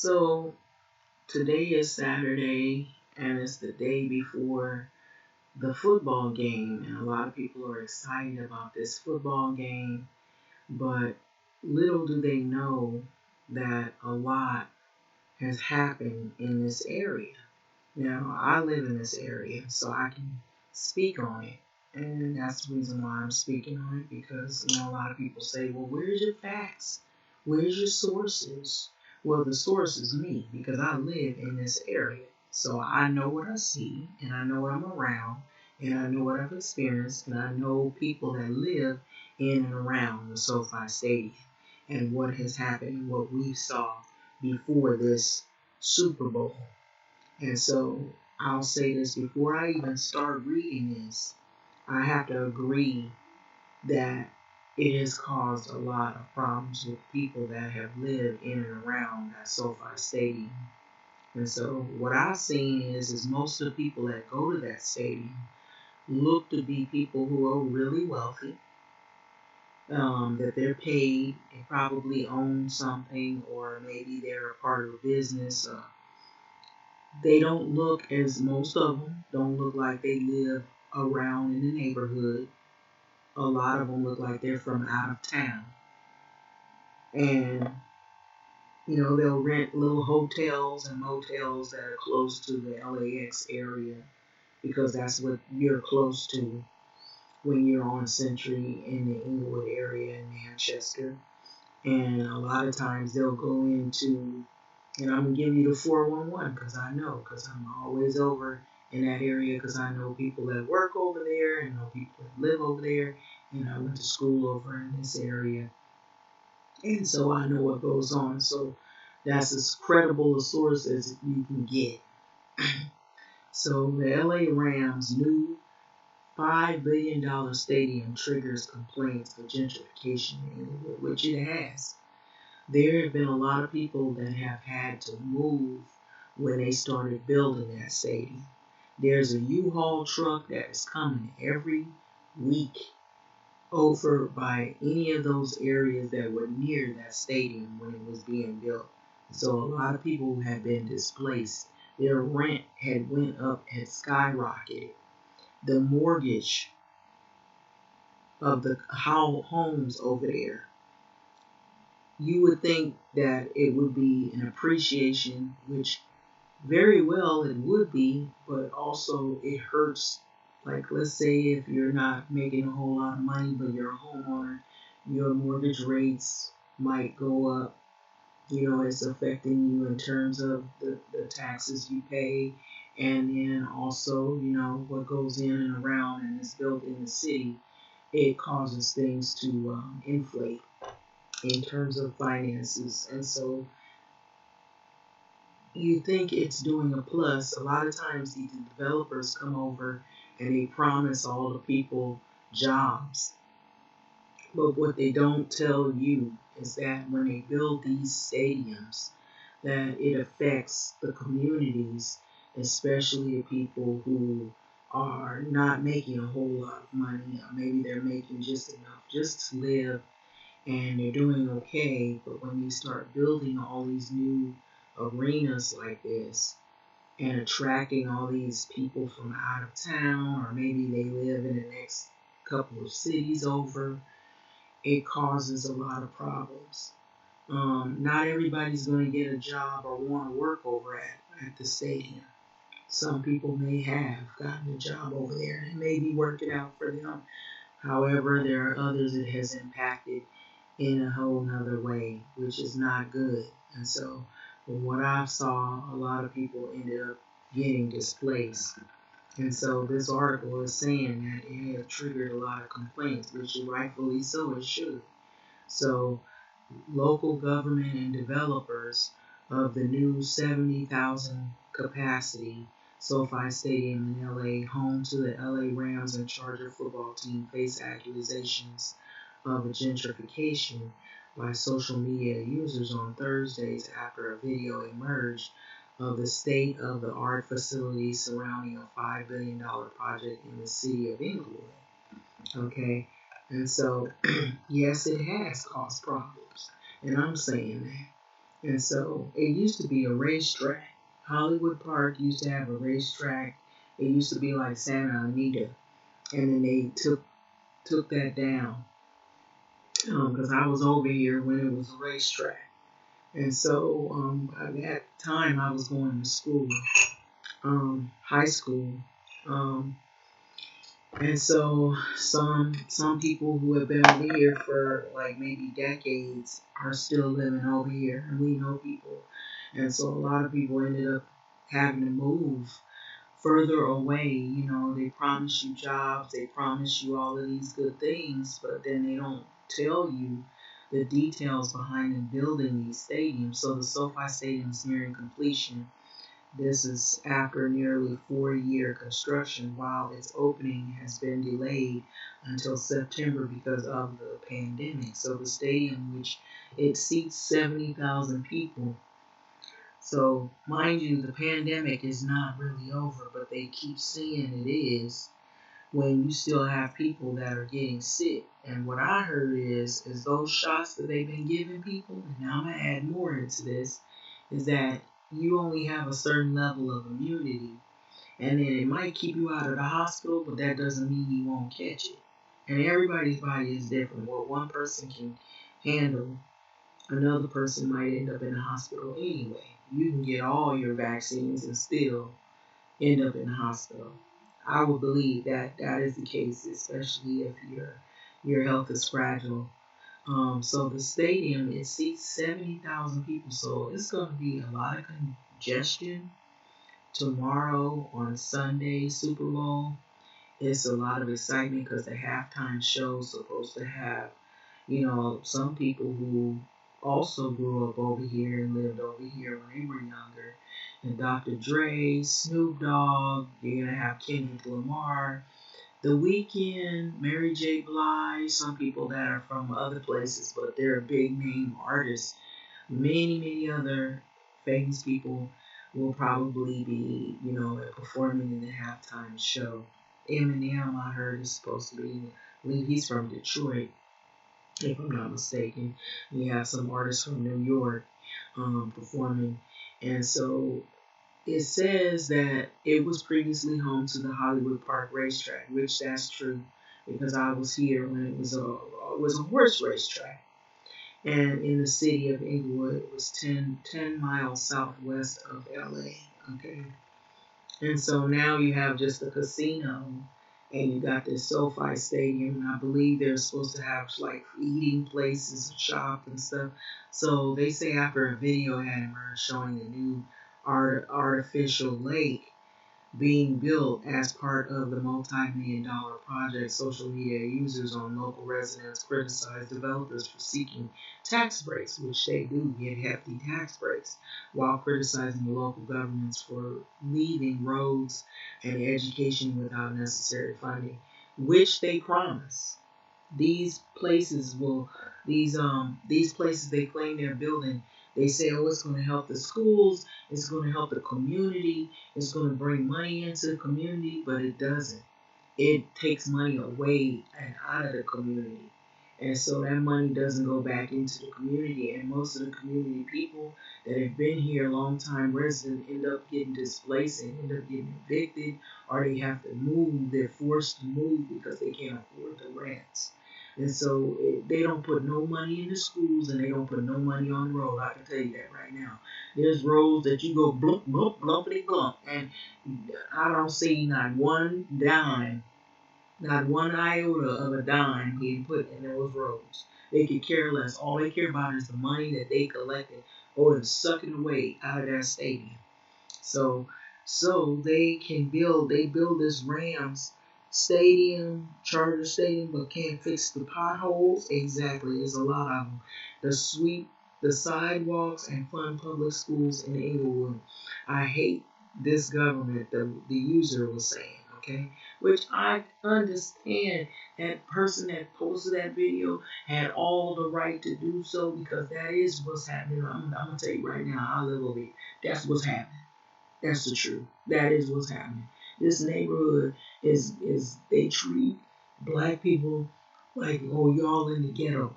So today is Saturday and it's the day before the football game, and a lot of people are excited about this football game, but little do they know that a lot has happened in this area. Now, I live in this area, so I can speak on it. And that's the reason why I'm speaking on it because, a lot of people say, well, where's your facts? Where's your sources? Well, the source is me because I live in this area. So I know what I see and I know what I'm around and I know what I've experienced and I know people that live in and around the SoFi Stadium and what has happened and what we saw before this Super Bowl. And so I'll say this before I even start reading this, I have to agree that it has caused a lot of problems with people that have lived in and around that SoFi Stadium. And so what I've seen is most of the people that go to that stadium look to be people who are really wealthy, that they're paid, they probably own something, or maybe they're a part of a business. They don't look, as most of them don't look like they live around in the neighborhood. A lot of them look like they're from out of town. And, they'll rent little hotels and motels that are close to the LAX area because that's what you're close to when you're on Century in the Inglewood area in Manchester. And a lot of times they'll go into, and I'm going to give you the 411 because I know, because I'm always over in that area because I know people that work over there and know people that live over there. And I went to school over in this area. And so I know what goes on. So that's as credible a source as you can get. So the LA Rams' new $5 billion stadium triggers complaints for gentrification in Inglewood, which it has. There have been a lot of people that have had to move when they started building that stadium. There's a U-Haul truck that is coming every week over by any of those areas that were near that stadium when it was being built. So a lot of people have been displaced. Their rent had went up, had skyrocketed. The mortgage of the homes over there, you would think that it would be an appreciation, which very well it would be, but also it hurts. Like, let's say if you're not making a whole lot of money, but you're a homeowner, your mortgage rates might go up. It's affecting you in terms of the taxes you pay, and then also, what goes in and around and is built in the city, it causes things to inflate in terms of finances. And so you think it's doing a plus. A lot of times the developers come over and they promise all the people jobs. But what they don't tell you is that when they build these stadiums, that it affects the communities, especially the people who are not making a whole lot of money. Or maybe they're making just enough just to live and they're doing okay. But when you start building all these new arenas like this and attracting all these people from out of town, or maybe they live in the next couple of cities over, it causes a lot of problems. Not everybody's going to get a job or want to work over at the stadium. Some people may have gotten a job over there and it may be working out for them. However, there are others it has impacted in a whole nother way, which is not good. And so, from what I saw, a lot of people ended up getting displaced. And so, this article is saying that it has triggered a lot of complaints, which rightfully so it should. So, local government and developers of the new 70,000 capacity SoFi Stadium in LA, home to the LA Rams and Charger football team, face accusations of a gentrification by social media users on Thursdays after a video emerged of the state-of-the-art facilities surrounding a $5 billion project in the city of Inglewood. Okay, and so yes, it has caused problems, and I'm saying that. And so it used to be a racetrack. Hollywood Park used to have a racetrack. It used to be like Santa Anita, and then they took that down because I was over here when it was a racetrack. And so at that time I was going to school, high school. Um, and so some people who have been over here for like maybe decades are still living over here, and we know people. And so a lot of people ended up having to move further away. You know, they promise you jobs, they promise you all of these good things, but then they don't tell you the details behind them building these stadiums. So the SoFi Stadium is nearing completion. This is after nearly 4-year construction, while its opening has been delayed until September because of the pandemic. So the stadium, which it seats 70,000 people, so, mind you, the pandemic is not really over, but they keep saying it is when you still have people that are getting sick. And what I heard is those shots that they've been giving people, and now I'm gonna add more into this, is that you only have a certain level of immunity, and then it might keep you out of the hospital, but that doesn't mean you won't catch it. And everybody's body is different. What one person can handle, another person might end up in the hospital anyway. You can get all your vaccines and still end up in the hospital. I would believe that that is the case, especially if your health is fragile. So the stadium, it seats 70,000 people, so it's going to be a lot of congestion tomorrow on Sunday, Super Bowl. It's a lot of excitement because the halftime show is supposed to have, some people who also grew up over here and lived over here when they were younger. And Dr. Dre, Snoop Dogg, you're going to have Kendrick Lamar, The Weeknd, Mary J. Blige, some people that are from other places, but they're big name artists. Many, many other famous people will probably be, performing in the halftime show. Eminem, I heard, is supposed to be, I believe he's from Detroit, if I'm not mistaken. You have some artists from New York performing. And so it says that it was previously home to the Hollywood Park racetrack, which that's true because I was here when it was a horse racetrack. And in the city of Inglewood, it was 10 miles southwest of LA. Okay. And so now you have just a casino and you got this SoFi Stadium, and I believe they're supposed to have like eating places, shop and stuff. So they say after a video had emerged showing a new artificial lake being built as part of the multi-million dollar project, social media users on local residents criticized developers for seeking tax breaks, which they do get hefty tax breaks, while criticizing the local governments for leaving roads and education without necessary funding, which they promise. These places will, these places they claim they're building, they say, oh, it's going to help the schools, it's going to help the community, it's going to bring money into the community, but it doesn't. It takes money away and out of the community. And so that money doesn't go back into the community. And most of the community people that have been here a long time residents end up getting displaced and end up getting evicted, or they have to move. They're forced to move because they can't afford the rents. And so they don't put no money in the schools and they don't put no money on the road. I can tell you that right now. There's roads that you go blump, blump, blumpity blump. And I don't see not one dime, not one iota of a dime being put in those roads. They could care less. All they care about is the money that they collected or is sucking away out of that stadium. So they can build, they build this Rams stadium, Charger Stadium, but can't fix the potholes. Exactly, there's a lot of them. The sweep, the sidewalks, and fund public schools in Inglewood. I hate this government, the user was saying, okay? Which I understand that person that posted that video had all the right to do so because that is what's happening. I'm going to tell you right now, I live over here. That's what's happening. That's the truth. That is what's happening. This neighborhood is they treat black people like, oh, y'all in the ghetto.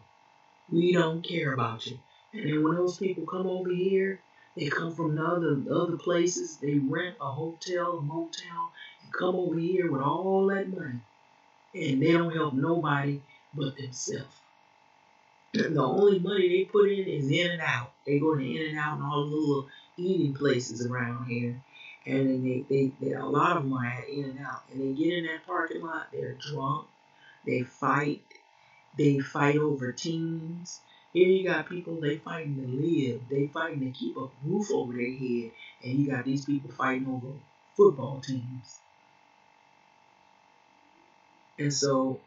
We don't care about you. And then when those people come over here, they come from other places. They rent a hotel, a motel, and come over here with all that money, and they don't help nobody but themselves. The only money they put in is in and out. They go to in and out and all the little eating places around here. And then they a lot of them are at in and out. And they get in that parking lot, they're drunk, they fight, they fight over teams. Here you got people, they fighting to live, they fighting to keep a roof over their head. And you got these people fighting over football teams. And so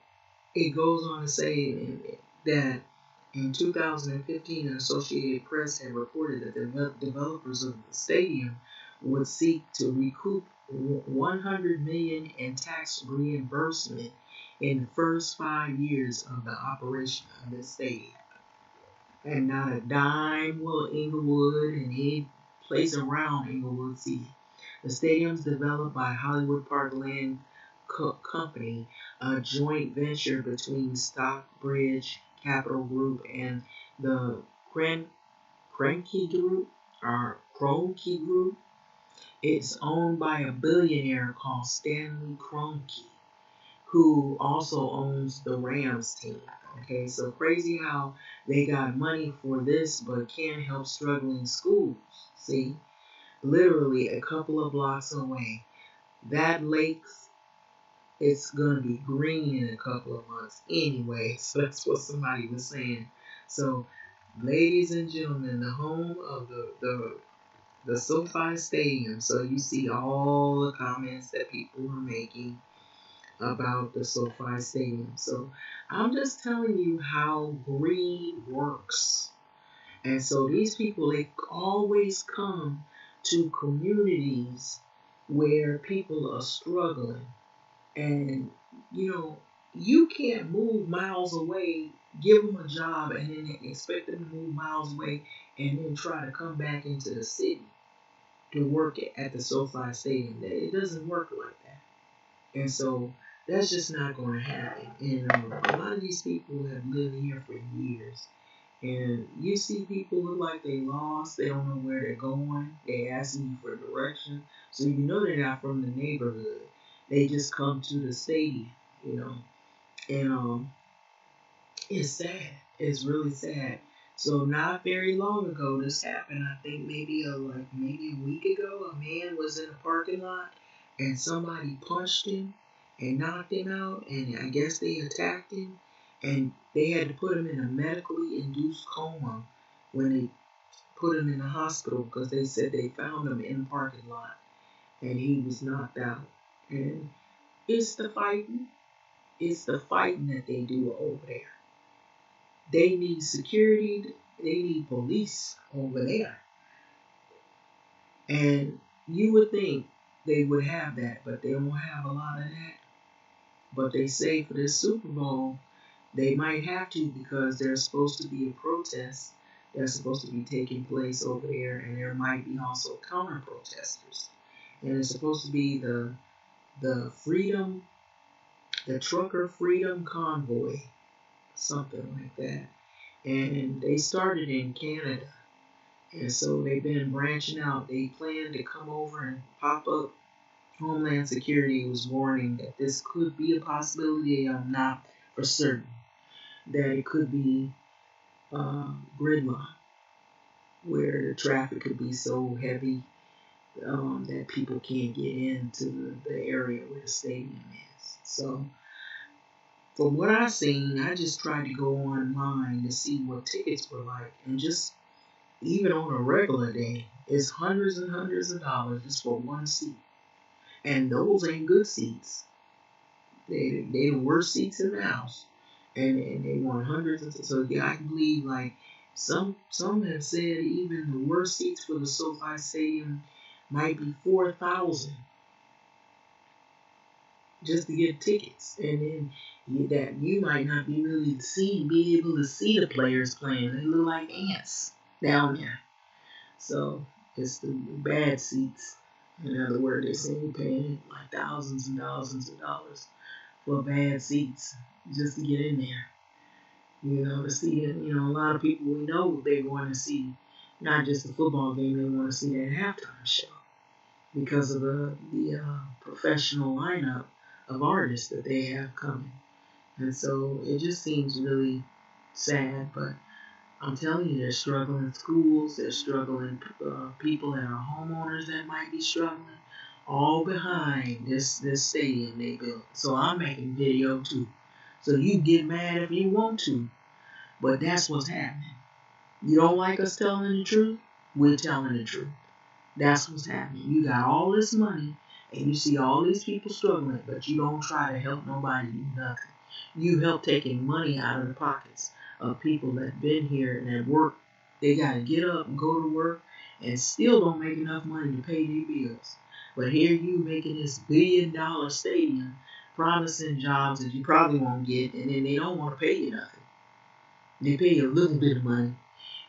it goes on to say that in 2015, the Associated Press had reported that the developers of the stadium would seek to recoup $100 million in tax reimbursement in the first 5 years of the operation of this stadium. And not a dime will Inglewood and any place around Inglewood see. The stadium's developed by Hollywood Parkland Company, a joint venture between Stockbridge Capital Group and the Kroenke Group, or Kroenke Group. It's owned by a billionaire called Stanley Kroenke, who also owns the Rams team. Okay, so crazy how they got money for this but can't help struggling schools. See, literally a couple of blocks away. That lake's it's gonna be green in a couple of months anyway. So that's what somebody was saying. So, ladies and gentlemen, the home of the SoFi Stadium. So you see all the comments that people are making about the SoFi Stadium. So I'm just telling you how greed works. And so these people, they always come to communities where people are struggling. And, you can't move miles away, give them a job, and then expect them to move miles away and then try to come back into the city to work at the SoFi Stadium. It doesn't work like that. And so that's just not going to happen. And a lot of these people have lived here for years. And you see people look like they lost. They don't know where they're going. They asking you for direction. So you know they're not from the neighborhood. They just come to the stadium. And it's sad. It's really sad. So not very long ago, this happened. I think maybe a week ago, a man was in a parking lot and somebody punched him and knocked him out, and I guess they attacked him, and they had to put him in a medically induced coma when they put him in the hospital because they said they found him in the parking lot and he was knocked out. And it's the fighting. It's the fighting that they do over there. They need security. They need police over there. And you would think they would have that, but they don't have a lot of that. But they say for this Super Bowl, they might have to because there's supposed to be a protest that's supposed to be taking place over there, and there might be also counter protesters. And it's supposed to be the freedom, the trucker freedom convoy, something like that. And they started in Canada. And so they've been branching out. They plan to come over and pop up. Homeland Security was warning that this could be a possibility. I'm not for certain that it could be gridlock, where the traffic could be so heavy that people can't get into the area where the stadium is. So, from what I've seen, I just tried to go online to see what tickets were like, and just even on a regular day, it's hundreds and hundreds of dollars just for one seat. And those ain't good seats. They the worst seats in the house. And they want hundreds of, so yeah, I can believe like some have said even the worst seats for the SoFi Stadium might be 4,000 just to get tickets. And then that you might not be be able to see the players playing. They look like ants down there. So it's the bad seats. In other words, they say you're paying like thousands and thousands of dollars for bad seats just to get in there. To see it. A lot of people we know they're going to see not just the football game, they want to see that halftime show because of the professional lineup of artists that they have coming. And so it just seems really sad, but I'm telling you, they're struggling schools, they're struggling people that are homeowners that might be struggling, all behind this stadium they built. So I'm making video too. So you get mad if you want to, but that's what's happening. You don't like us telling the truth? We're telling the truth. That's what's happening. You got all this money and you see all these people struggling, but you don't try to help nobody do nothing. You help taking money out of the pockets of people that been here and that work. They got to get up and go to work and still don't make enough money to pay their bills. But here you making this $1 billion stadium, promising jobs that you probably won't get, and then they don't want to pay you nothing. They pay you a little bit of money,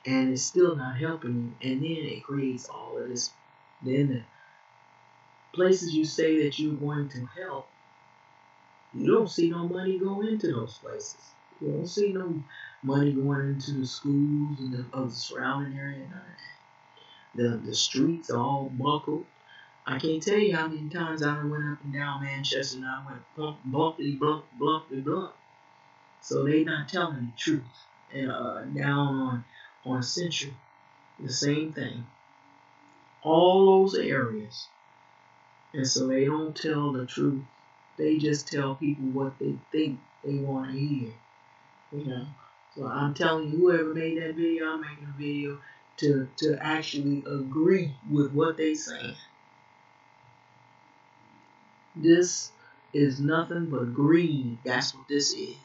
and it's still not helping you. And then it creates all of this. Then the places you say that you're going to help, you don't see no money going into those places. You don't see no money going into the schools and the surrounding area. None of that. The streets are all buckled. I can't tell you how many times I went up and down Manchester and I went bumpity blump, blumpty blump. So they not telling the truth. And down on Century, the same thing. All those areas. And so they don't tell the truth. They just tell people what they think they want to hear. So I'm telling you, whoever made that video, I'm making a video to actually agree with what they saying. This is nothing but greed. That's what this is.